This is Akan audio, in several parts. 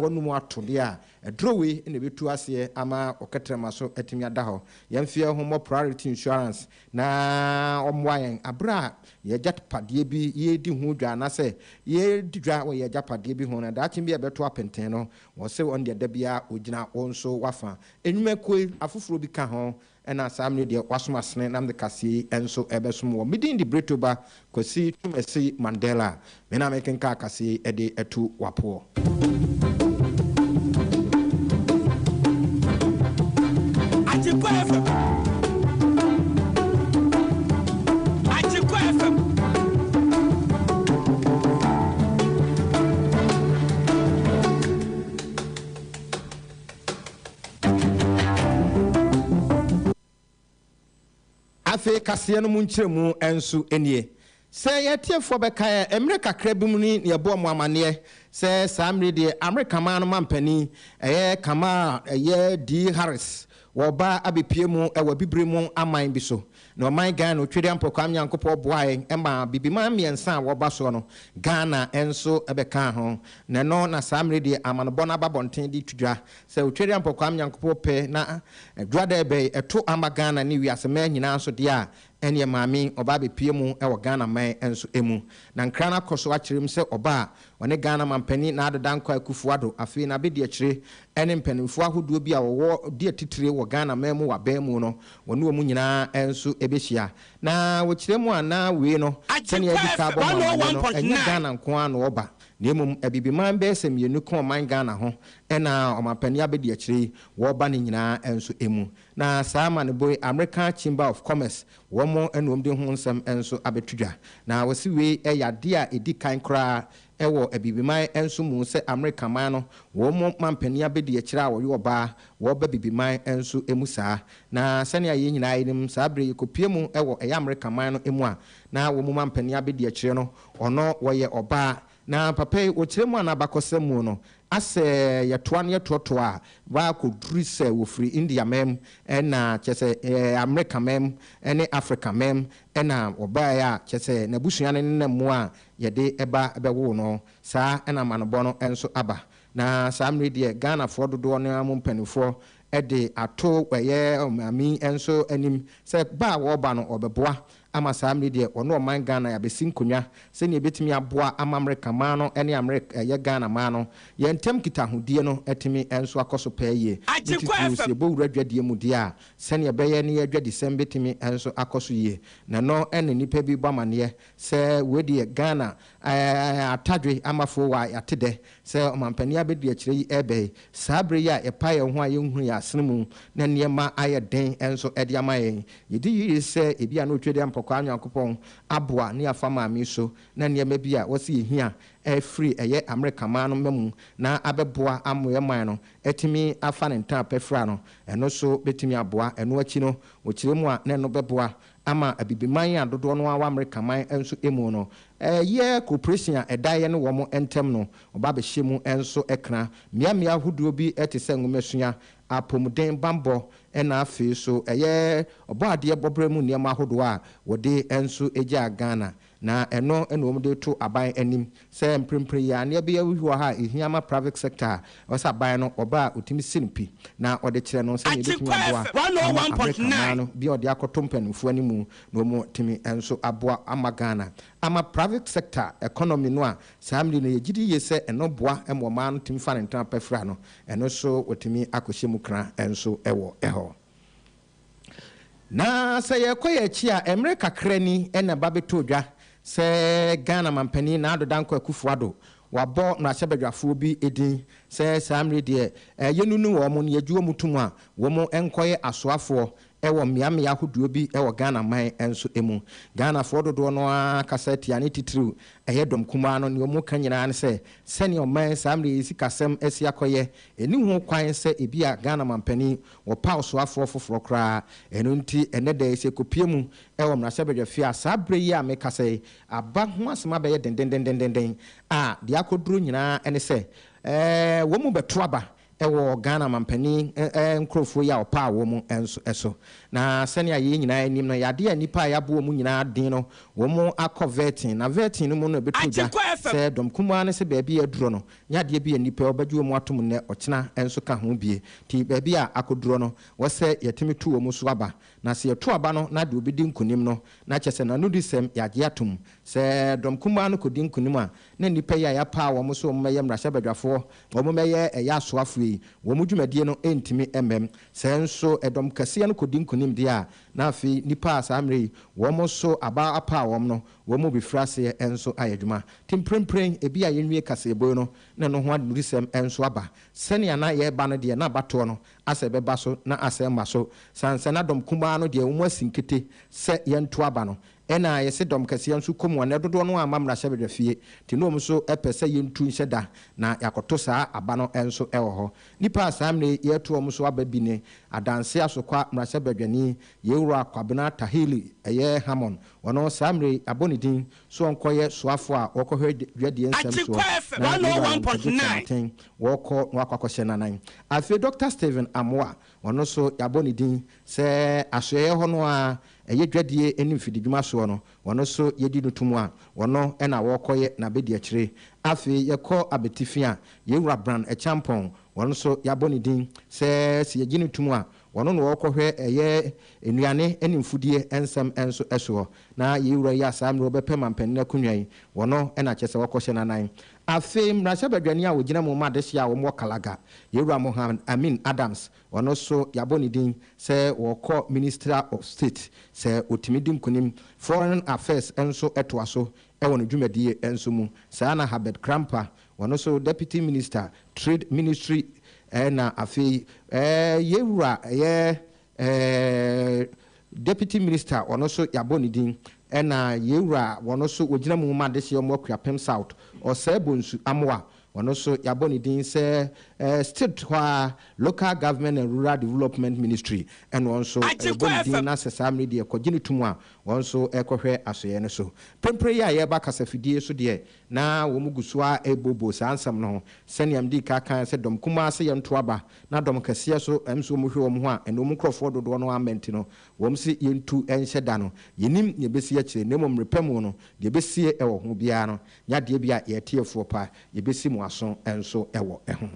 wonu ato de a edrowe na betu ase ama oketrema so etimi ada ho yemfie ho mo priority insurance na omwayen abra ye japade bi ye di ho dwa na se ye dwa wo ye japade bi ho na da chim bi ebeto apenten no wo se on de da bia ogina wonso wafa enwuma koi afoforo bi ka ho ena samne de wasoma sene nam de kase enso ebesom wo midin di BRETUOBA kwasi TWUMASI Mandela mena meken ka kase ede etu wapo afe kase no munchiremu ensu enie se yetiefo beka emre kakra bi mu ni yebo mo amane se samre de America man mampani kama D Harris woba abepie mu ewa bibire mu aman bi so na oman Ghana otwede ampokwa nyankopɔ boae ema bibima miensa woba so no Ghana enso ebeka ho na no na samre de amanbo na babonten di twudwa se otwede ampokwa nyankopɔ pe na dwada ebe eto ama Ghana ni wiase ma nyina so de a ene maami oba bepie mu ewo Ghana man enso emu na nkra na koso akirem se oba one Ghana mampani na adada nkwa akufuado afi na bedi akire ene mpanimfo ahodo bi a wo de titire wo Ghana man mu wa ban mu no wone wo mu nyina enso ebehia na wo kiremu ana we no sene ya di ka bo no enye Ghana nko an oba nemum abibiman be sem yenu ko man Ghana ho ena omampani abedi akire wo ba ne nyina enso emu na sama ne boy American Chamber of Commerce wo mo enom de ho nsem enso abetudwa na wasi we eyade a edi kan kra ewo abibiman enso mu se America man no wo mo mampani abedi akire a wo yo ba wo ba bibiman enso emu saa na sane aye nyina yinim saa bre yekopie mu ewo eya America man no emu a na wo mo mampani abedi akire no ono wo ye oba na papa wo kiremu anabakosemu no ase yetoa ne yetoto a wa ko drise wo free India mem na chese America mem ene Africa mem na oba ya chese na busua ne nnamu a yede eba ebewo no saa na manbo no enso aba na samre de Ghana for dodo ne amumpanifo ede ato weye omami enso anim se ba wo ba no obeboa ama samre de ono man Ghana ya besin konwa se ne betimi aboa ama America man no ene America ye Ghana man no ye ntem kita hodie no etimi enso akoso paye se bo wradwadie mu de a se ne beye ne ye dwadi sem betimi enso akoso ye na no ene nipa bi bamane se wedi Ghana atadwe amafo wa yatede se omampani abedi akire yi ebe sabre ya epa ye ho aye hu ya asnemu na niema aye den enso ede amaye yedi yi se ebi a no twede ampokwa anyankopon aboa ne afama ami so na niema bi a wose yehia free eye America man no memu na abeboa amoye man no etimi afa ne ntan pefra no eno so betimi aboa eno achi no okiremu a na no beboa ama abibiman ya dodo no wa America man enso emu no ye corporation a edaye no wo mo entem no oba be hyemu enso ekra miamia huduo bi etese ngomesua apomuden bambo ena afi so eye obaade bobremu niam ahodo a wode enso eja Ghana na eno omde to aban anim se mprempre ya na be yawu ha ehiama private sector osa ban no oba otimi sinpi na ode kire no se ne betimi aboa 101.9 bi ode akoto mpanimfo animu no mo timi enso aboa ama Ghana ama private sector economy no a samli no yegidi yese eno boa emoma no timi fa ne ntan pefra no eno so otimi akohyemu kra enso ewo eho na se yekoye chi a emre kakrani ena babeto dwa se Ghana mampani na adodanko akufuado wabo na sebedwafo bi edin se samre de yenunu wo mo ne yejuo mutum a wo mo enkoye asoafo ewo miame yahoduo bi ewo Ghana man enso emu Ghana for dodo no akasati ani titru ehedom kuma no ne omu kanyina ne se sene o man samre esi kasem esi akoye eni hu kwan se ebia Ghana mampani wo pause afo foforo kra enu nti enede ese kopiemu ewo mra sebedwafia sabre yi a meka se aba ho asema be ye den a dia koduro nyina ene se wo mu BRETUOBA ewo Ghana mampani nkrofo ya opa wo mu eso na senia ye nyina anim no yade anipa ya bo mu nyina den no wo mu akọ vetting na vetting no mu no betuja se dom kuma ne se baabi aduro no nyade bi anipa obadwo mu atom ne okena enso ka ho bie ti baabi a akoduro no wo se yetimi tu wo mu so aba na se yeto aba no na de obedi nkunim no na kyese na no disem yage atom se dom kuma no kodi nkunim a na nipa ya pa wo mu so wo meye mrahya badwafo wo mu meye ya soafo yi wo mu dwumadie no entimi emem se enso edom kase no kodi nkunim dia na afi nipa asamre wo mu so aba apa wo no wo mu bifrase enso ayedwuma timprempren ebi a yenwie kasebo no na no ho adisem enso aba sene na ye ba no de na bato no ase beba so na ase mba so sanse na dom kuma no de wo mu asinkete se yento aba no ena yese dom kase nso komu na dodo no amamra hyebedwa fie ti no so epese yentu nhyeda na yakoto saa aba no enso ewo ho nipa asamre yeto wo so aba bi ne adanse asokwa mra hyebedwani yewura akwabena tahili eye hamon wono samre abonidin so onkoye soafo a wokohwe dwade ensem so 101.9 woko wakwakohye nanan afi Dr. Stephen Amwa wono so yabonidin se asoye ho no a eye dwadie enim fididwuma so no wono so yedi nutumu a wono ena wokoye na bedi akire afi yeko abetifia yewura brand echampon wono so yabonidin se yegini nutumu a wono no wokohwe eye enuane enimfudie ensem enso eso na yewura ya samro bepe mampanina kunwan wono ena kyese wokohye nanan afi mrasha badwani a wogina mu madeshi a wo mo kalaga yewura Mohammed Amin Adams wono so yabonidin se woko Minister of State se otimidim kunim Foreign Affairs enso etoaso ewo no dwumadie enso mu sana Habert Krampa wono so Deputy Minister Trade Ministry na afi yewura Deputy Minister wono so yabonidin ena yewura wono so wogina mu madeshi o mo Kwapem South o sebonsu amwa wono so yabonidin se state local government and rural development ministry and also yabonidin na sesamre de kogini tumu a wonso ekohwe asoye ne so pempre ya ye ba kasafidie so de na wo mugusua ebobo sansam no seniam di kaka se dom kuma se yento aba na dom kase so emso mu hwe wo ho a eno mu krofo dodo no amenti no wom se yentu enhye da no yenim ye besi a kire nemom repemu no de besi ewo ho bia no nya de bia ye tiefo pa ye besi mu aso enso ewo eho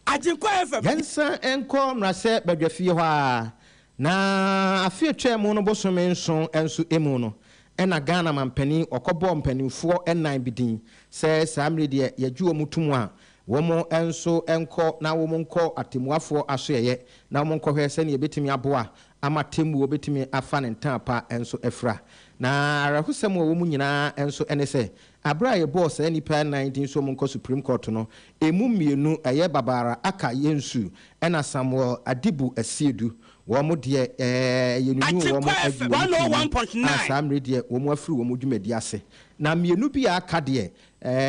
AGYENKWA FM yensa enko mrase badwafie ho a na afie twemu no bosome nso enso emu no ena Ghana mampani okobo mpanimfo enan bidin se samre de yajuo mutumu a womo enso enko na womo nko atemuafo asoyeye na womo nko hwe se ne betimi aboa amatemu obetimi afa ne ntampa enso efra na arahusem wo mu nyina enso enese abra ye boss nipa 19 so monko Supreme Court no emu mienu eye babara aka yensu ena Samuel Adibu Asiedu wo mo de yenunu wo mo adu 101.9 samre de wo mo afiri wo mo dwumadi ase na mienu bi aka de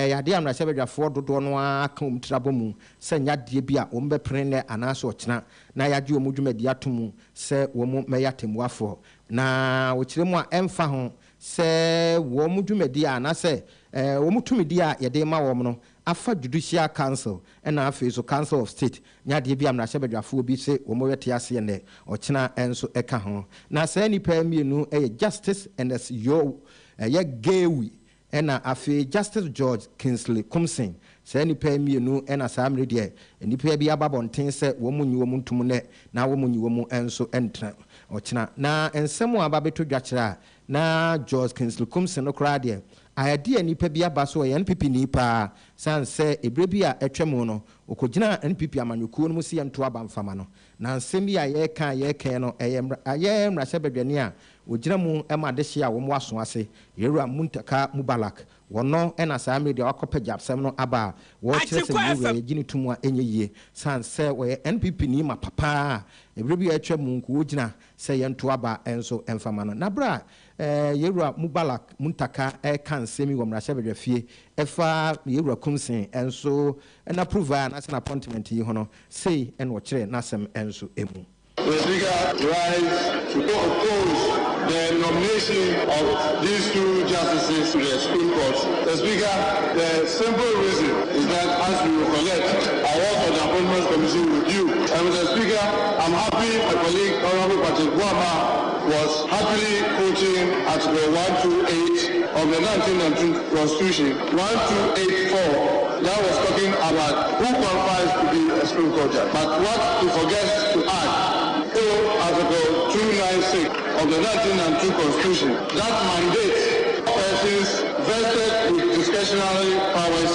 yade amrahye badwafo dodo no aka umtrabo mu se nyade bi a wo mbe prene anaso okena na yade wo mo dwumadi atomu se wo mo meyatemuafo na wo kiremu a emfa ho se wo mo dwumadi a na se wo mo tumidi a yade ma wo no afa Judicial Council and afa so Council of State nyade bi amrahye badwafo bi se wo mo yete ase ne okena enso eka ho na se nipa mienu Justice and as yo gewi ena afi Justice George Kingsley Kumsin se nipa mienu ena samre de nipa bi ababonten se wo munyi wo muntum ne na wo munyi wo mu enso entra okena na ensemu ababeto dwakira na George Kingsley Kumsin no kra de ayade nipa bi abaso ye NPP nipa sanse ebrebi a etwemu no okogina NPP amanyokuo no musi ento abamfama no na nsem bi a ye kan no aye mrahye badwani a ogina mu ema de hye a wo mo aso ase yewura Muntaka Mubalak wono ena samre de akopagya absem no aba wo kire se yewura yegini tumu a enye sanse we NPP ni ma papa ebrebi a etwemu nko ogina se ye nto aba enso emfama no na bra yewura Mubalak Muntaka kan semi wo mrahye badwafie efa yewura Kumsin enso na approval na appointment yi hono sei en wo kire na asem enso emu. The Speaker rise to oppose the nomination of these two justices to the Supreme Court. The Speaker, the simple reason is that as we recollect, our work on the Appointments Commission happy my colleague Honorable AGYENKWA was happily quoting Article 128 of the 1992 Constitution, 1284, that was talking about who qualifies to be a Supreme Court judge. But what he forgets to add, Article 296 of the 1992 Constitution, that mandates persons vested with discretionary powers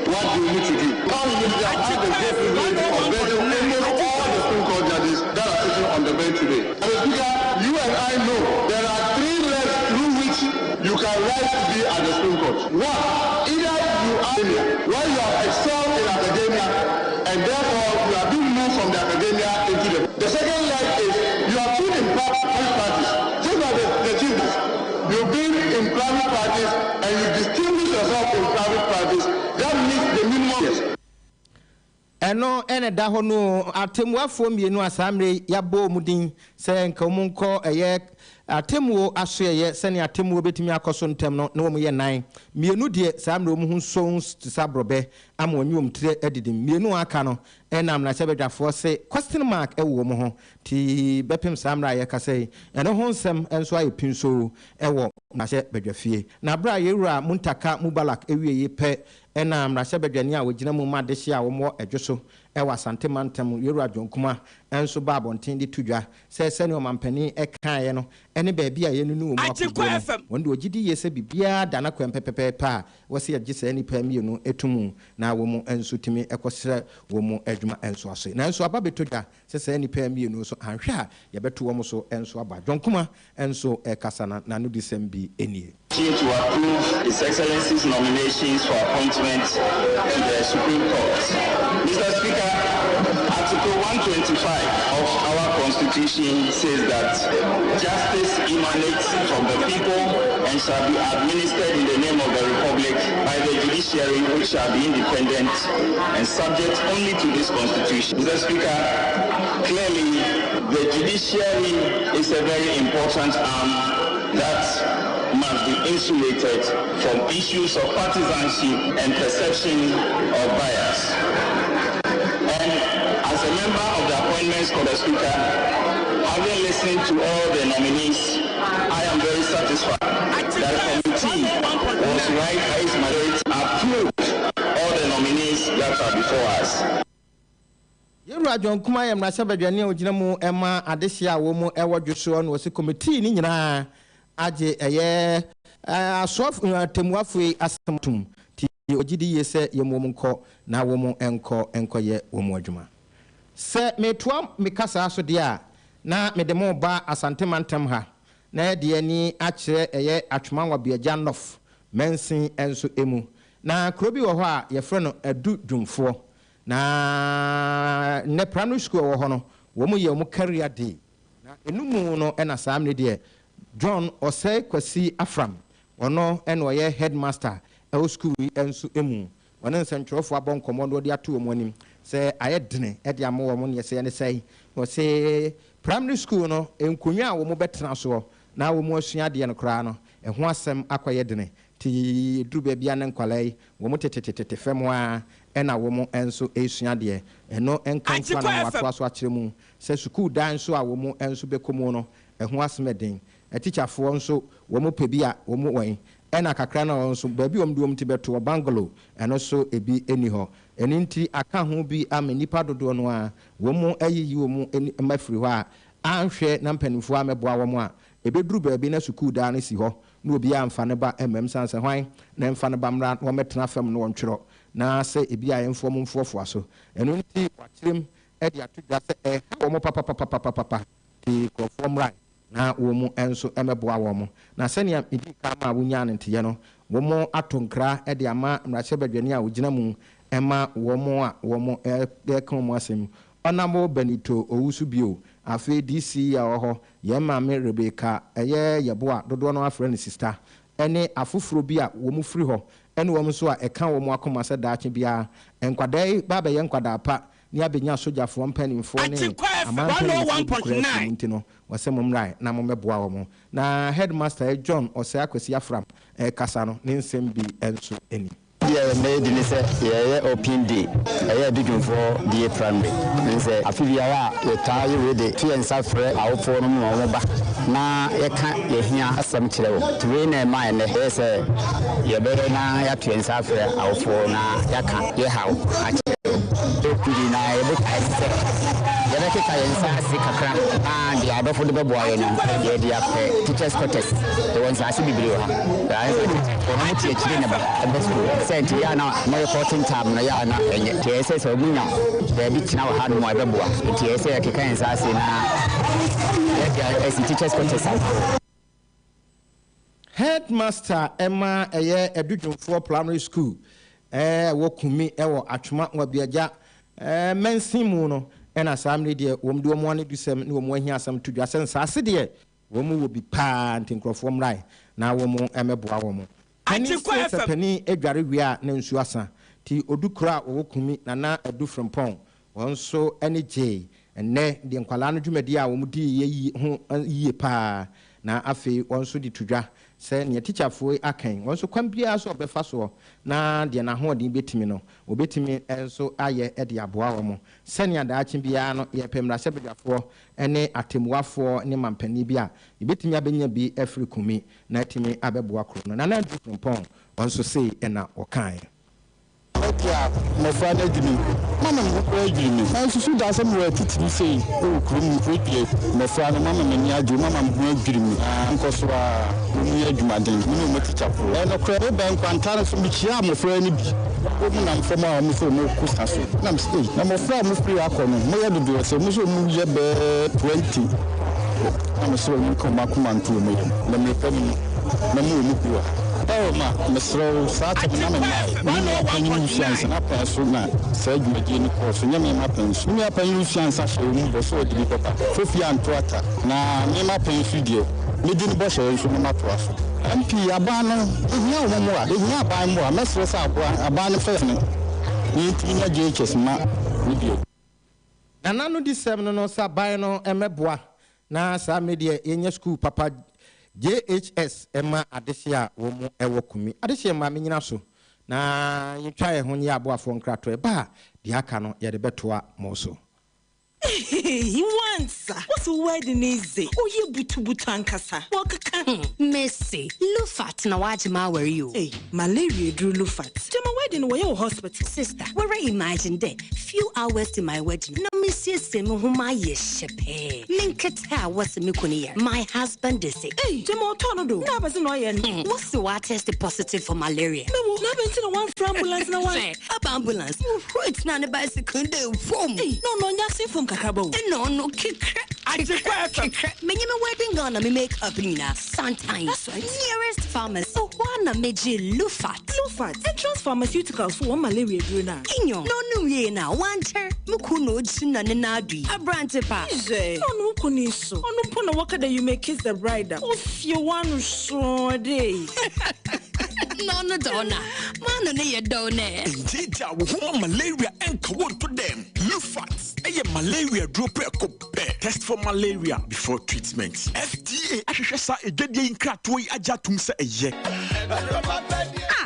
what they need to do. Now you need to have the great privilege of vetting almost all the Supreme Court judges that are sitting on the bench today. Mr. Speaker, you and I know there are 3 legs through which you can rise to be at the Supreme Court. One, either you are where you have excelled in academia and therefore you are being moved from the academia into the second leg is you have been in private parties. Just like the chief, you've been in private parties and you distinguish yourself in private parties. That means the minimum. Eno ene da ho no atemwafo mienu asamre yabo mudin se nka munko eye atemwo aso eye se ne atemwo betimi akoso ntem no na wo ye nan mienu de samre wo hu so sabrobe ama onwom tire edidim mienu aka no enam na sebedwafo se question mark ewo mo ho ti bepem samra ye kase eno ho nsem enso aye pinso ewo na se bedwafie na bra yewura muntaka mubalak ewieye pe enam na sebedwani a wogina mu ma de hia wo mo edwoso ewa sante mantem yewura dwonkuma enso ba bonten de tudwa se se ne omampani eka ye no ene ba bia ye nu wo mo akọ wonde ogidi ye se bibia dana kwempepepe pa wo se agise ani pa mienu etumu na wo mo enso timi ekosere wo mo adwuma enso aso na enso aba betodwa se se ani pa mienu so anhwa ye beto wo mo so enso aba dwonkuma enso ekasana na no December enie to approve His Excellency's nominations for appointment to the Supreme Court. Mr. Speaker, Article 125 of our Constitution says that justice emanates from the people and shall be administered in the name of the Republic by the judiciary, which shall be independent and subject only to this Constitution. Mr. Speaker, clearly the judiciary is a very important arm that must be insulated from issues of partisanship and perception of bias. And as a member of the Appointments Committee, Speaker, having listened to all the nominees, I am very satisfied that the committee was right by its majority approved all the nominees that are before us. Yewura dwonkuma ye mrasa badwane ogina mu ema adehia wo mu ewo dwoso no se committee ni nyina aje eye asof atemuafo asamtum ti ogidi yese yemom nko na wo mu enko ye wo mu adwuma se metua mikasa aso de a na medemo ba asante mantem ha na de ani akire eye atwemanwa biagya nof mensin enso emu na krobi wo ho a ye frɛ no adu dwumfo na ne primary school wo ho no wo mu ye mu career day na enumu no ena samne de John Osei Kwasi Afram ono eno ye headmaster e school enso emu wona nsentwerofo abon komodo de ato omo anim se ayedene e de amo wo mo ne se ne sei wo se primary school no enkonwa a wo mo betena so na wo mo asua de no kra no e ho asem akoyedene ti duru bia ne nkwalai wo mo tetetete fem a ena wo mo enso esua de eno enkanfa na wato aso akire mu se school dan so a wo mo enso bekomu no e ho asmeden a teacher for so womo pebia womo wen ena kakra na won so ba bi wom duom ti beto bangalo eno so ebi eni ho eni nti aka ho bi amenipa dodo no a womo ayiyi womo mafiri ho a anhwe na mpanimfo ameboa womo a ebeduru ba bi na school da na si ho na obi amfa ne ba sanse hwan na mfa ne ba mra wo metena fam no wontwero na se ebi ayemfo momfofo aso eno nti wakyerem e de atodwa se womo papa ti ko mra na wo mu enso emeboa wo mu na senia idi ka ma wunya ntiye no wo mu atonkra e de ama mrahye badwani a wogina mu ema wo mu a wo mu e kan mu asem onamo Benito owusu bio afi DC ya oho ye ma me Rebecca eye yeboa dodo no afre ne sister ene afufuro bi a wo mu firi ho ene wo mu so a e kan wo mu akoma se daache bia enkwadai baba ye nkwada pa ni abenya sojafo mpanimfo ne amampa 1.9 ntino wasem mrai na momeboa wo mo na headmaster John Osei Akwasi Afram kasa no ne nsem bi enso eni Yeah, made in a open day. I did for the primary. I feel you are tired with the tea and suffer our form of now. You can't hear some chill to win a mind. There's a you better now have to and suffer our form now. You can't hear how I and the other for the boy and the teachers' quarters. The ones I see below. I said, Yana, more important time, Yana, and TSS or Muna. The beach now had more Babua. TSS, Kansas, and teachers' quarters. Headmaster Emma, a year education for primary school. Wokumi, Achuma, Wabiaja, Mensimuno. And as I'm ready, we do one do some no more here some to just and Saturday. Woman will be panting from right now. Woman, I'm a boy. I think a penny a gary we are named Suasa. T. Odukra or Kumi, Nana, a do from Pong. One so any J. And ne the Unqualana Jumedia won't ye pa. Now, I feel also the Tuja. Say near teacher for a king. Also, come be as of the first war. Now, the Nahodi betimino, or betimi, and so I at the Abuamo. Senya the Archimbiano, ye pemra sebia for any atimwa for Niman Penibia. You betimia benya be every kumi, natimi abebuacro. Nana different pong, also say, and now or kind. My father didn't. Mamma, I should have somewhere to say, oh, couldn't my father, Mamma, and Yadu, Mamma, dream, Uncle Swa, Yadman, no teacher, and a credit bank, and Tara from the Chiamo for any woman and from our Musso Custas. I'm still. Number 4 must be a common. May I do a Musso 20. I'm so you come back to me. Let me tell you, Mamu. Oh, ma, Mr. Saturday, one you chance and up as soon as said you again, course, and you happens. You have a chance as you so to be papa. 50 and quarter. Now, me my pen figure. Midin Bosch from my trust. MP Abana, no more. If not buy more, Mr. Abana Fesman. Need in a JHS, ma, with you. Nanano di 7 no Sabino and Mebois. Now, some media in your school, Papa. JHS Emma Adesia womu ewokumi Adesia ma menyina so na yetwa ho nya abo afo nkrato e ba di aka no ye de betoa mo so He wants. What's the wedding is it? Oh, you butu ankasa. Messi, Lufat na wajima where you? Hey, malaria drew Lufat. To my wedding where your hospital. Sister, where I imagine that few hours to my wedding. No Monsieur Semu whom shepe. Linketa was Mikunia. My husband is sick. Hey, Jemo Tonodo. No, was annoying. What's the water tested positive for malaria? No, never one for ambulance no one. Ambulance. It's not a bicycle. No, nothing from Kakabo. No, kick. I just when you wedding gonna me make up Nina. Sometimes. That's right. Nearest pharmacy. So one meji Lufat. Lufat. Entrance pharmaceuticals for one malaria druna. Inyo. No ye now. One ter. Mukuno china nenadi. A brand pa. No kuniso. No puna waka that you may kiss the bride. If you want so day. No, Donna. Man, you don't know. Indeed, I will malaria and come to them. Lufat. Malaria drop test for malaria before treatment. FDA ashesha egede inkrato ajatum se eye.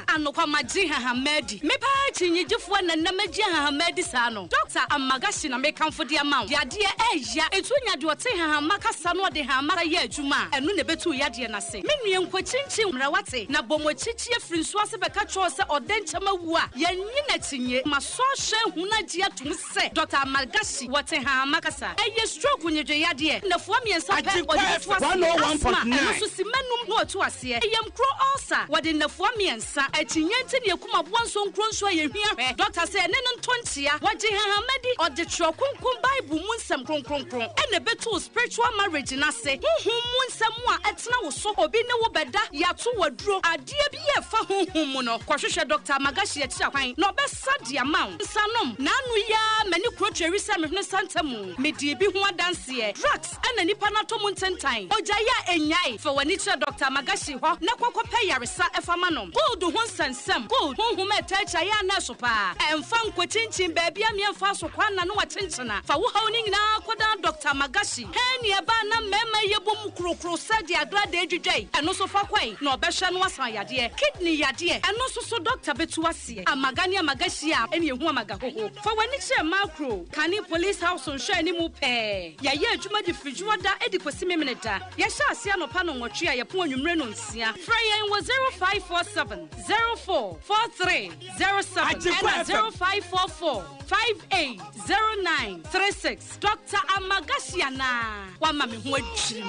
Anokwa maji Hamedi. Me pa chinyejefo na namaji Hamedi sa no. Doctor Amagashi na me kamfo de amount. Ya de eya etunya de ote Hamaka sa no de Hamara ye adwuma. Enu ne betu ya de na se. Me nue nkwachinchin mrawate na bomochichi afri nso ase beka cho se odenchama wu a. Ya nyi na tinye maso hwe huna ji atum se. Doctor Amagashi wote Hamaka sa. Eye stroke nyedwe ya de. Na fo miensa pe odefo ase. 101.9. So si menum no otu ase. Eyem kro ulcer. Wode na fo miensa chinyente ne kuma bonso nkronso ye hwia doctor say ne no ntontia waje Hamedi or the trokunkum bible mu nsem kronkronkron ene beto spiritual marriage na se honhom mu nsem a etena wo so obi ne wo beda yato waduro ade bi ye fa honhom mu no kwahwehwe doctor Magashi ya kwan no besa dia maw nsanom na anu ya mani krotweri se mehwe santamu medie bi ho adanse drugs ene nipa na to mu ntentan oja ya enyai fa wani che doctor Magashi ho na kwakwape yaresa efama no hold ho sensem good honhom etacha ya na so pa emfa nkwachinchin baby am yemfa so kwana no wachinchina fa wo haw ni nyina koda Dr. Magashi he ne ba na mema yebom krokro sadi agrada edwedwai eno so fa kwai na obehwe no asan yade kidney yade eno so Dr. Betuase amagani Magashi a ene ehu amaga hoho fa wani che macro kani police house on hwe ni mu pe ya ye adwuma di frijuoda edi kwesi memeneda ya sha ase anopa no nwotwe a ye po anwumre no nsia frayen was 0547 044307 and 0544 580936 Dr. Amagasiana wa mami ho adwiri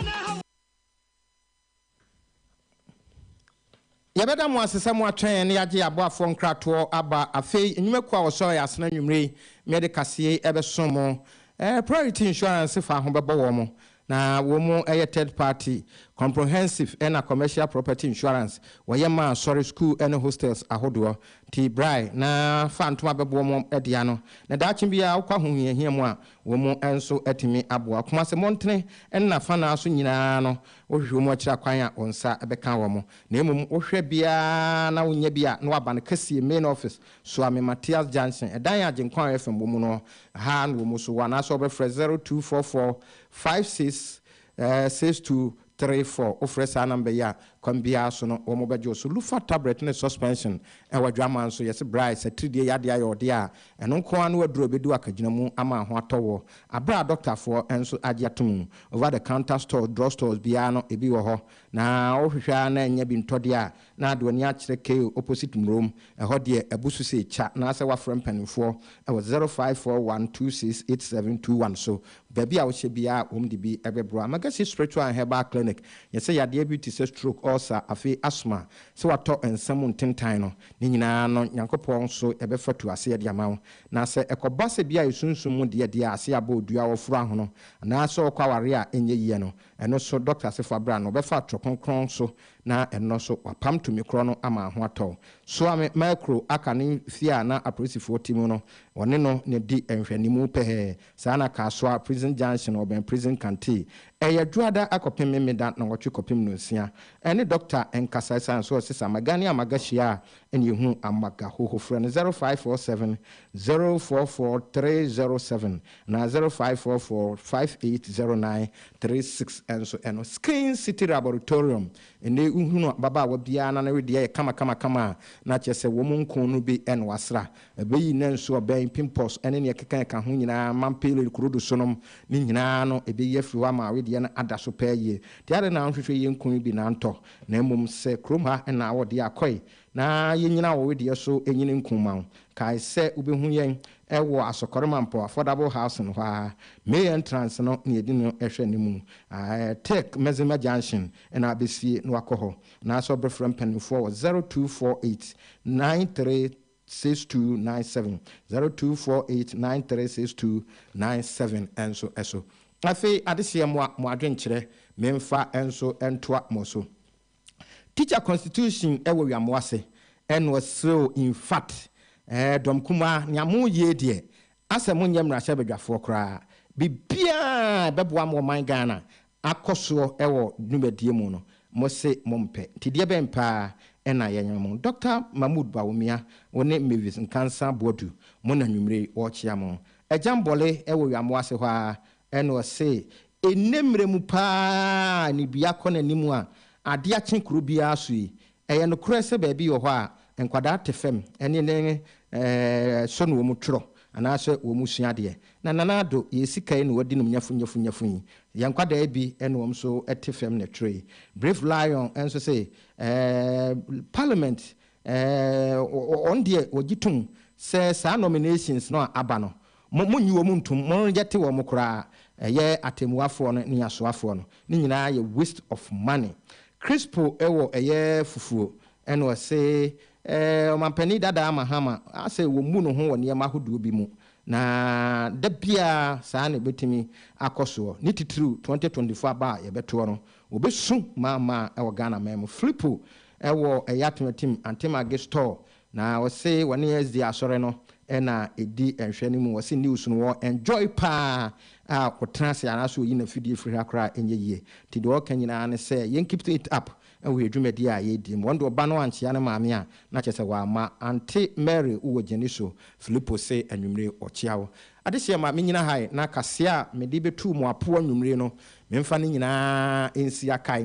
yabeda mo asesa mo atwen ne yage aboafo nkrato aba afei enyumeku a wo so ya asena nwumre me kasie ebesom mo priority insurance fa ho bebo wo mo na wo mo third party comprehensive and commercial property insurance wayema sorry school and hostels ahodo ti brai na fantoma bebo mo edia no na dachi bia akwa hohia mu a wo mo enso etimi aboa kuma se montene na fa na so nyina no wohwe mo akira kwan a onsa ebeka wo mo na emum wohwe bia na wonya bia na waba ne kasie main office so ame Matthias Johnson edan AGYENKWA FM bo no ha no mo so wana so be 0244 56 6234 ofresa number ya kwambia so no omo bejo so lufa tablet ne suspension e wadwama so yes bright satridie yade ayode a eno nko anu aduro bedu akagina mu ama ho atowo abra doctor for enso agiatum over the counter store drug stores bia no ebi wo ho na ohwehwa na enya bi ntode a na adoni a kire ke opposite room e ho de abusu se cha na se wa from penifo e was 0541268721 so baby a wo che bia om de bi ebebro Magashi spiritual and herbal clinic yes say yade beauty say stroke ulcer afi asthma se wato ensam ntentan no ni nyina no Nyankopon so ebefatu ase de amawo na se ekoba se bia esunsun mu de ase abodua wo furu ahono na so kwaware a enye yie no eno so doctor se fabra no befa trokonkron so na eno so wapam to mikro no ama ho ato so ame micro akane fia na apresifo timu no wone no ne di enhwanimu pe sa na kaso prison junction oben prison canteen eyadwada akopem memeda na wotwe kopem no sia ene doctor enkasa san so sesa magani Amagashi a ene hu amaga hoho frɛ no 0547 044307 na 0544 580936 enso eno Skin City Laboratorium ene uhunu baba wa bia na we de kama na chese wo mu nko no bi en wasra ebeyi na nso oben pimples ene ne keka ho nyina mampele kurodo sonom ni nyina no ebeyi afiwa ma we de na adaso paye de ade na nhwehwe ye nko bi na nto na emum se kroma na wo de akoi na ye nyina wo we de so enyine nkuma kai se ubehu yen ewo asokoremampo affordable house no ha main entrance no ne edi no ehwe ne mu tech mezima junction na abesie no akoho na so be from penifo 0248 936297 0248936297 enso eso afi adesie mo adwenkyere memfa enso entoa moso teacher constitution ewo wiamwase enwo so in fact dom kuma nyamu ye de asem nyamra hye bedwafo kra bibia beboa mo man Ghana akoso ewo numedie mu no mo se mompe tidie bempa ena yenyamu Dr. Mahmoud Bawumia woni Mavis Nkansa Bodu mo na nwumre wo chiamo ejambole ewo wiamwase hwa enwo se enemre mu pa ni bia kona nimu a ade achen kuro bia so yi eye no kura se ba bi wo hɔ a enkwada tefem ene ne so no mu tworo anaase wo mu sua de na nanado ye sikai no wadi no nyafu yi yankwada bi ene wo so etefem ne tworo Brave Lion enso se parliament on de ogitum se sa nominations no aba no monyi wo mu ntum mon yete wo mu kura ye atemuafo no ne asoafo no ni nyina ye waste of money Crispo ewo eye fufuo eno se omampani dada amahama ase wo mu no ho woni ma hodo bi mu na da bia saa ne betimi akoso ni titru 2024 ba ye beto no obesu mama ewo Ghana mem Flipo ewo eyatemetim Antimage store na wo se woni SD asore no ɛna ɛdi nhwɛ no mu wɔ se news no wɔ enjoy pa a kɔtena se anaso yi na fidie firi ha koraa ɛnyɛ yie nti deɛ ɔka nyinaa ne sɛ yɛn keep it up ɛwɔ adwumadi a yɛdi mu wɔn de ɔba no ankyea no maame a na kyerɛ sɛ wɔama ante Mary wɔ gyeni so Filipo se anwummere ɔkyea wo adehyɛ ma me nyina hae na kase a mede bɛtu mu apo anwummere no memfa no nyinaa ɛnsi akae